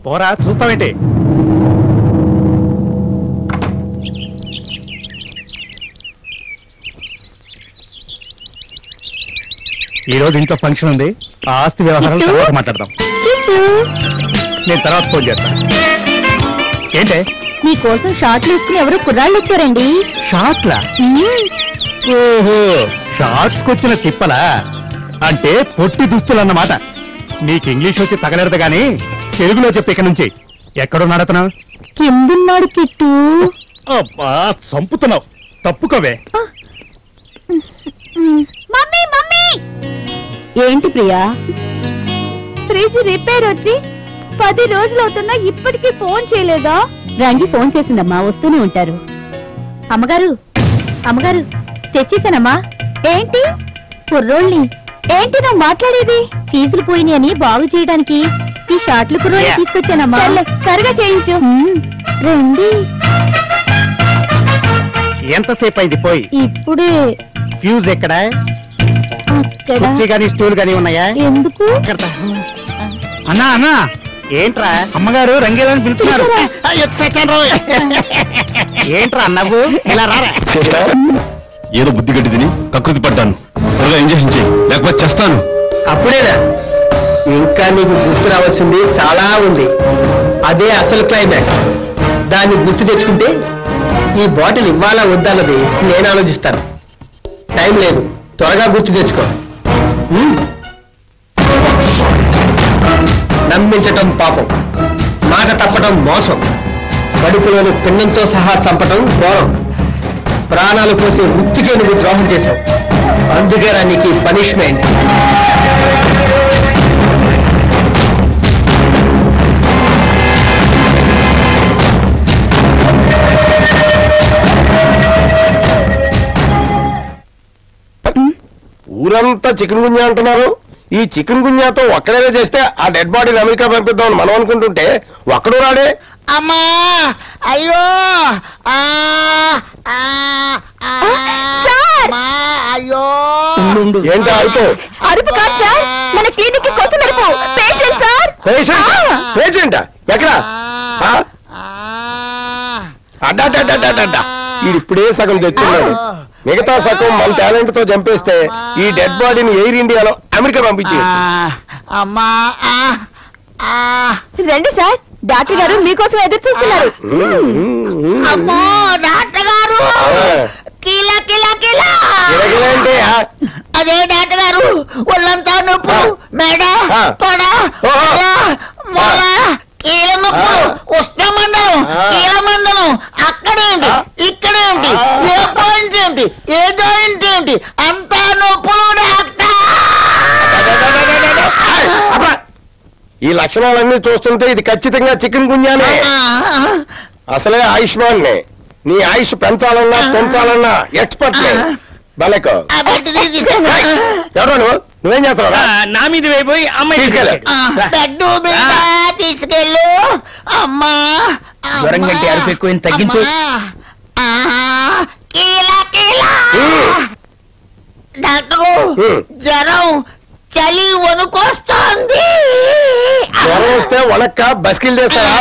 పోరా, చూస్తావేంటి? ఈ రోజు ఇంట్లో ఫంక్షన్ ఉంది. ఆ ఆస్తి వ్యవహారాలు తర్వాత మాట్లాడదాం. నేను తర్వాత ఫోన్ చేస్తాను. ఏంటే? మీకోసం షార్ట్లు వేసుకుని ఎవరో కుర్రాళ్ళు వచ్చారండి. షార్ట్లా? ఓహో, షార్ట్స్ కొచ్చిన తిప్పలా? అంటే పొట్టి దుస్తులు అన్నమాట. నీకు ఇంగ్లీష్ వచ్చి తగలెడదు గాని తెలుగులో చెప్పి ఇక నుంచి. ఎక్కడున్నాడు అతను? కిందున్నాడు కిట్టు. అబ్బా, చంపుతున్నావు. తప్పుకోవే. Mummy mummy. ఏంటి ప్రియా? ఫ్రిడ్జ్ రిపేర్ వచ్చి 10 రోజులు అవుతున్నా ఇప్పటికీ ఫోన్ చేయలేదా? రంగి ఫోన్ చేసిందమ్మా, వస్తూనే ఉంటారు. అమ్మగారు అమ్మగారు తెచ్చేసానమ్మా. ఏంటి? కుర్రోళ్ళని. ఏంటి నువ్వు మాట్లాడేది? ఫీజులు పోయినాయి అని బాగు చేయడానికి ఈ షార్ట్లు కుర్రోళ్ళని తీసుకొచ్చానమ్మా. త్వరగా చేయించు. రండి. ఎంతసేపు అయింది పోయి? ఇప్పుడే. ఫ్యూజ్ ఎక్కడా? కుర్చీ గానీ స్టూల్ గానీ ఉన్నాయా? ఎందుకు? అన్నా అన్నా, ఏంట్రా? అమ్మగారు రంగేలని పిలుస్తున్నారు. ఏంట్రా అన్నవు? ఇలా రారా. ఏదో బుద్ధి గట్టి తిని కకృతి పడ్డాను. త్వరగా ఇంజక్షన్ చేయి, లేకపోతే చేస్తాను. అప్పుడేనా? ఇంకా నీకు గుర్తు రావాల్సింది చాలా ఉంది. అదే అసలు క్లైమాక్స్. దాన్ని గుర్తు తెచ్చుకుంటే ఈ బాటిల్ ఇవ్వాలా వద్దన్నది నేను ఆలోచిస్తాను. టైం లేదు, త్వరగా గుర్తు తెచ్చుకో. నమ్మించటం పాపం, మాట తప్పటం మోసం, కడుపులోని పిండంతో సహా చంపటం ఘోరం. ప్రాణాలు పోసే వృత్తికే నువ్వు ద్రోహం చేశావు. అందుకే రా నీకు పనిష్మెంట్. ఊరంతా చికెన్ గున్యా అంటున్నారు. ఈ చికెన్ గున్యాతో ఒక్కడేగా చేస్తే ఆ డెడ్ బాడీని అమెరికా పంపిద్దామని మనం అనుకుంటుంటే ఒక్కడు రాడే. అమ్మా, అయ్యో, అయ్యో. ఏంటి అరుపు? అరుపు కాదు సార్, మన క్లినిక్ కోసం అరుపు. Patient sir. పేషెంటా? ఎక్కడ? అడ్డా ఇప్పుడే సగం తెచ్చున్నాడు. మిగతా సగం మన టాలెంట్ తో చంపేస్తే ఈ డెడ్ బాడీని ఎయిర్ ఇండియాలో అమెరికా పంపించి. అమ్మా, రండి సార్, డాక్టర్ గారు మీకోసం ఎదురు చూస్తున్నారు. అమ్మో డాక్టర్ గారు, కిలా కిలా కిలా. అంటే అదే డాక్టర్ గారు, ఒళ్ళంతా నొప్పు, మెడ, తొడ, మొల, కీల నొప్పులు, ఉష్ణమండలం, కీలమండలం. అక్కడేంటి, ఇక్కడేంటి, ఏ పాయింట్ ఏంటి, ఏ జాయింట్ ఏంటి, అంతా నొప్పులు డాక్టర్. ఈ లక్షణాలన్నీ చూస్తుంటే ఇది ఖచ్చితంగా చికెన్ గున్యానే. అసలే ఆయుష్మాన్ నే. నీ ఆయుష్ పెంచాలన్నా పెంచాలన్నా ఎక్స్పర్ట్ నే. బలకో ఎవరో నువ్వేం చేస్తావు? నా మీద వేయిపోయి అమ్మాయి తీసుకెళ్ళు. అమ్మా, జ్వరం కంటే అరుపు ఎక్కువ తగ్గించు. డాక్టరు, జ్వరం, చలి వణుకొస్తోంది. జ్వరం వస్తే వణక్క బస్కిల్ చేస్తారా?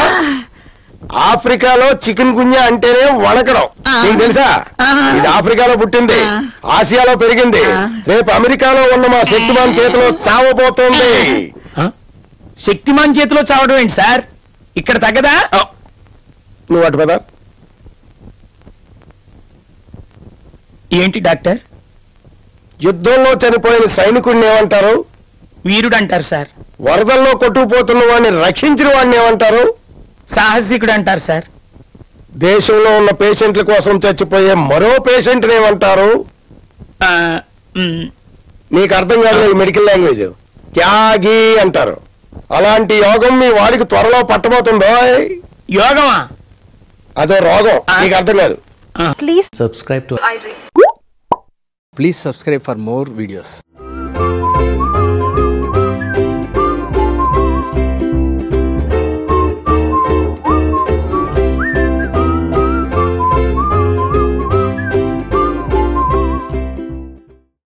ఆఫ్రికాలో చికెన్ గున్యా అంటేనే వణకడం. నీకు తెలుసా? ఇది ఆఫ్రికాలో పుట్టింది, ఆసియాలో పెరిగింది. రేపు అమెరికాలో ఉన్న మా శక్తిమాన్ చేతిలో చావబోతోంది. శక్తిమాన్ చేతిలో చావడం ఏంటి సార్? ఇక్కడ తగ్గదా? నువ్వు అటు పద. ఏంటి డాక్టర్? యుద్ధంలో చనిపోయిన సైనికుడిని ఏమంటారు? వీరుడు అంటారు సార్. వరదల్లో కొట్టుకుపోతున్న వాడిని రక్షించిన వాడిని ఏమంటారు? సాహసికుడు అంటారు సార్. దేశంలో ఉన్న పేషెంట్ల కోసం చచ్చిపోయే మరో పేషెంట్ ఏమంటారు? నీకు అర్థం కాదు ఈ మెడికల్ లాంగ్వేజ్. త్యాగి అంటారు. అలాంటి యోగం మీ వాడికి త్వరలో పట్టబోతుందో. యోగమా? అదో రోగం. నీకు అర్థం కాదు. Please subscribe to iDream. Please subscribe for more videos.